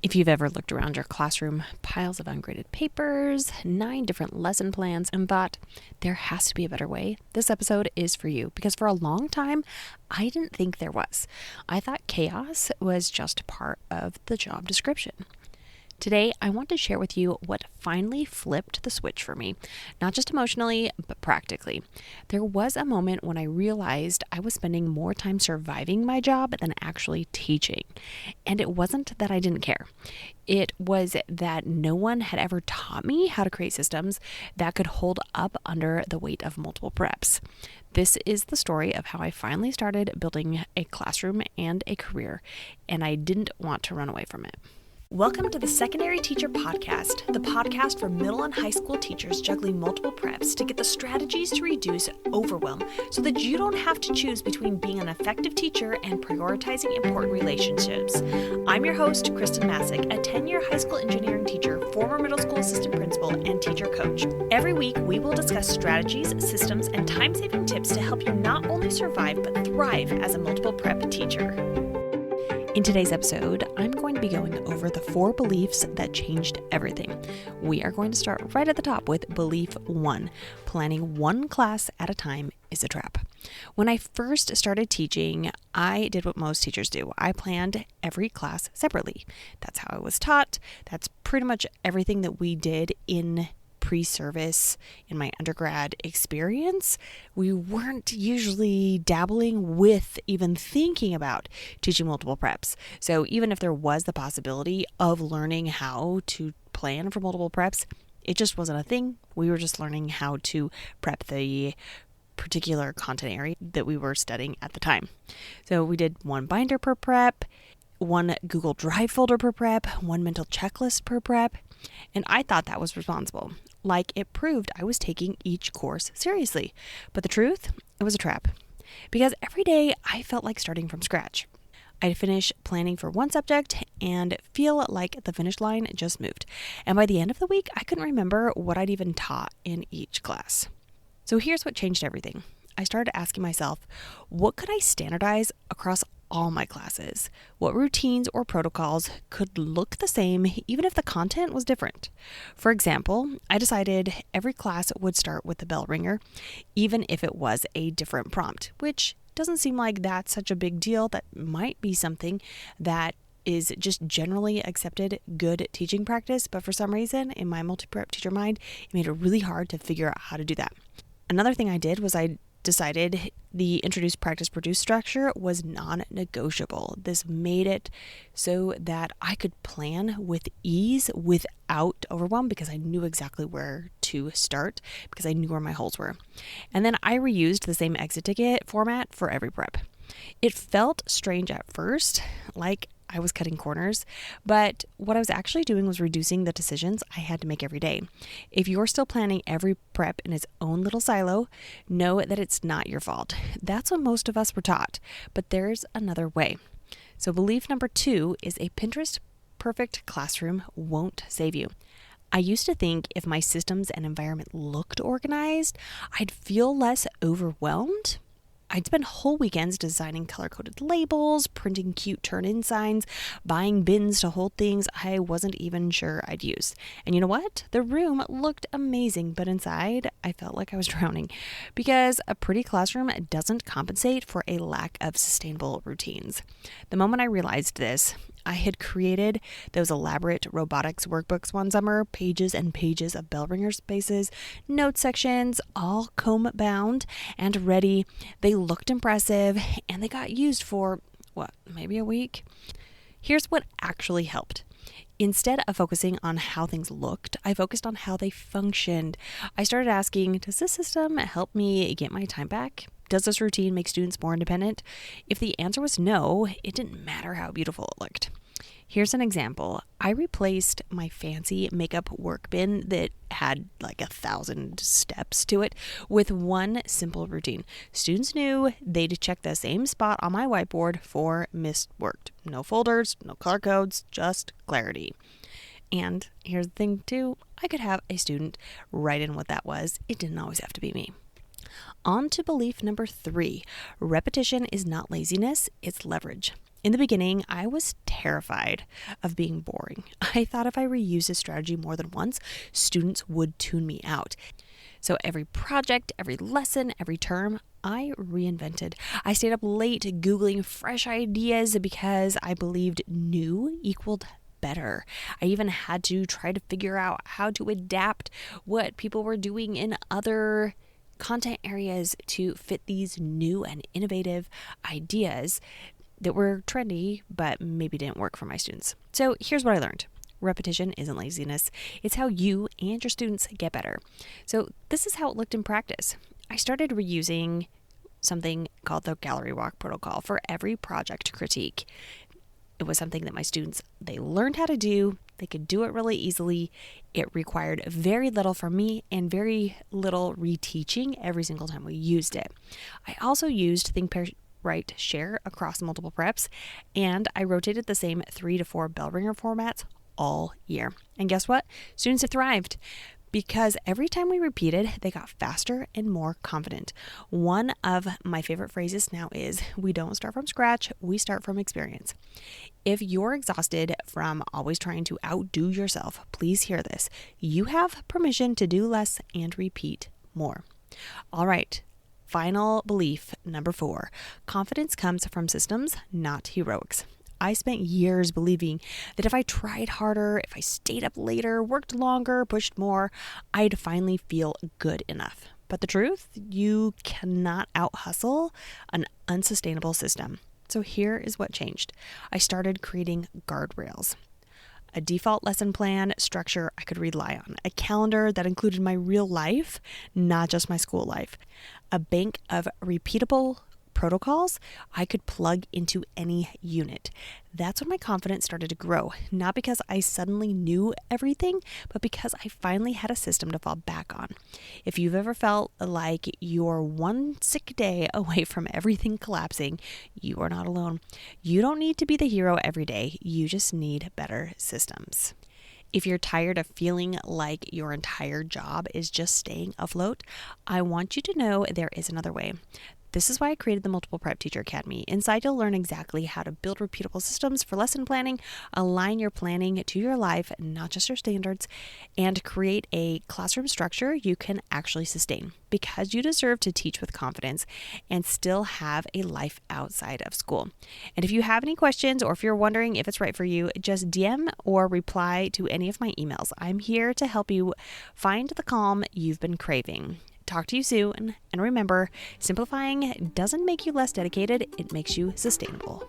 If you've ever looked around your classroom, piles of ungraded papers, 9 different lesson plans, and thought, there has to be a better way, this episode is for you. Because for a long time, I didn't think there was. I thought chaos was just part of the job description. Today, I want to share with you what finally flipped the switch for me, not just emotionally, but practically. There was a moment when I realized I was spending more time surviving my job than actually teaching. And it wasn't that I didn't care. It was that no one had ever taught me how to create systems that could hold up under the weight of multiple preps. This is the story of how I finally started building a classroom and a career, and I didn't want to run away from it. Welcome to the Secondary Teacher Podcast, the podcast for middle and high school teachers juggling multiple preps to get the strategies to reduce overwhelm so that you don't have to choose between being an effective teacher and prioritizing important relationships. I'm your host, Kristen Masick, a 10-year high school engineering teacher, former middle school assistant principal, and teacher coach. Every week, we will discuss strategies, systems, and time-saving tips to help you not only survive but thrive as a multiple prep teacher. In today's episode, I'm going to be going over the 4 beliefs that changed everything. We are going to start right at the top with belief 1. Planning one class at a time is a trap. When I first started teaching, I did what most teachers do. I planned every class separately. That's how I was taught. That's pretty much everything that we did in pre-service in my undergrad experience. We weren't usually dabbling with even thinking about teaching multiple preps. So even if there was the possibility of learning how to plan for multiple preps, it just wasn't a thing. We were just learning how to prep the particular content area that we were studying at the time. So we did 1 binder per prep, 1 Google Drive folder per prep, 1 mental checklist per prep, and I thought that was responsible. Like it proved I was taking each course seriously. But the truth, it was a trap. Because every day I felt like starting from scratch. I'd finish planning for one subject and feel like the finish line just moved. And by the end of the week, I couldn't remember what I'd even taught in each class. So here's what changed everything. I started asking myself, what could I standardize across all my classes? What routines or protocols could look the same even if the content was different? For example, I decided every class would start with the bell ringer, even if it was a different prompt, which doesn't seem like that's such a big deal. That might be something that is just generally accepted good teaching practice, but for some reason in my multi-prep teacher mind, it made it really hard to figure out how to do that. Another thing I did was I decided the introduce, practice, produce structure was non-negotiable. This made it so that I could plan with ease without overwhelm because I knew exactly where to start because I knew where my holes were. And then I reused the same exit ticket format for every prep. It felt strange at first, like I was cutting corners, but what I was actually doing was reducing the decisions I had to make every day. If you're still planning every prep in its own little silo, know that it's not your fault. That's what most of us were taught, but there's another way. So belief number 2 is a Pinterest perfect classroom won't save you. I used to think if my systems and environment looked organized, I'd feel less overwhelmed. I'd spend whole weekends designing color-coded labels, printing cute turn-in signs, buying bins to hold things I wasn't even sure I'd use. And you know what? The room looked amazing, but inside, I felt like I was drowning because a pretty classroom doesn't compensate for a lack of sustainable routines. The moment I realized this, I had created those elaborate robotics workbooks one summer, pages and pages of bell ringer spaces, note sections, all comb bound and ready. They looked impressive and they got used for, maybe a week? Here's what actually helped. Instead of focusing on how things looked, I focused on how they functioned. I started asking, does this system help me get my time back? Does this routine make students more independent? If the answer was no, it didn't matter how beautiful it looked. Here's an example. I replaced my fancy makeup work bin that had like 1,000 steps to it with one simple routine. Students knew they'd check the same spot on my whiteboard for missed work. No folders, no color codes, just clarity. And here's the thing too, I could have a student write in what that was. It didn't always have to be me. On to belief number 3. Repetition is not laziness, it's leverage. In the beginning, I was terrified of being boring. I thought if I reused this strategy more than once, students would tune me out. So every project, every lesson, every term, I reinvented. I stayed up late Googling fresh ideas because I believed new equaled better. I even had to try to figure out how to adapt what people were doing in other content areas to fit these new and innovative ideas that were trendy, but maybe didn't work for my students. So here's what I learned. Repetition isn't laziness. It's how you and your students get better. So this is how it looked in practice. I started reusing something called the gallery walk protocol for every project critique. It was something that my students, they learned how to do. They could do it really easily. It required very little from me and very little reteaching every single time we used it. I also used Think, Pair, Write, Share across multiple preps, and I rotated the same 3 to 4 bell ringer formats all year. And guess what? Students have thrived because every time we repeated, they got faster and more confident. One of my favorite phrases now is, we don't start from scratch, we start from experience. If you're exhausted from always trying to outdo yourself, please hear this. You have permission to do less and repeat more. All right. Final belief, number 4, confidence comes from systems, not heroics. I spent years believing that if I tried harder, if I stayed up later, worked longer, pushed more, I'd finally feel good enough. But the truth, you cannot out-hustle an unsustainable system. So here is what changed. I started creating guardrails. A default lesson plan structure I could rely on, a calendar that included my real life, not just my school life, a bank of repeatable protocols I could plug into any unit. That's when my confidence started to grow, not because I suddenly knew everything, but because I finally had a system to fall back on. If you've ever felt like you're one sick day away from everything collapsing, you are not alone. You don't need to be the hero every day. You just need better systems. If you're tired of feeling like your entire job is just staying afloat, I want you to know there is another way. This is why I created the Multiple Prep Teacher Academy. Inside, you'll learn exactly how to build repeatable systems for lesson planning, align your planning to your life, not just your standards, and create a classroom structure you can actually sustain, because you deserve to teach with confidence and still have a life outside of school. And if you have any questions or if you're wondering if it's right for you, just DM or reply to any of my emails. I'm here to help you find the calm you've been craving. Talk to you soon, and remember, simplifying doesn't make you less dedicated, it makes you sustainable.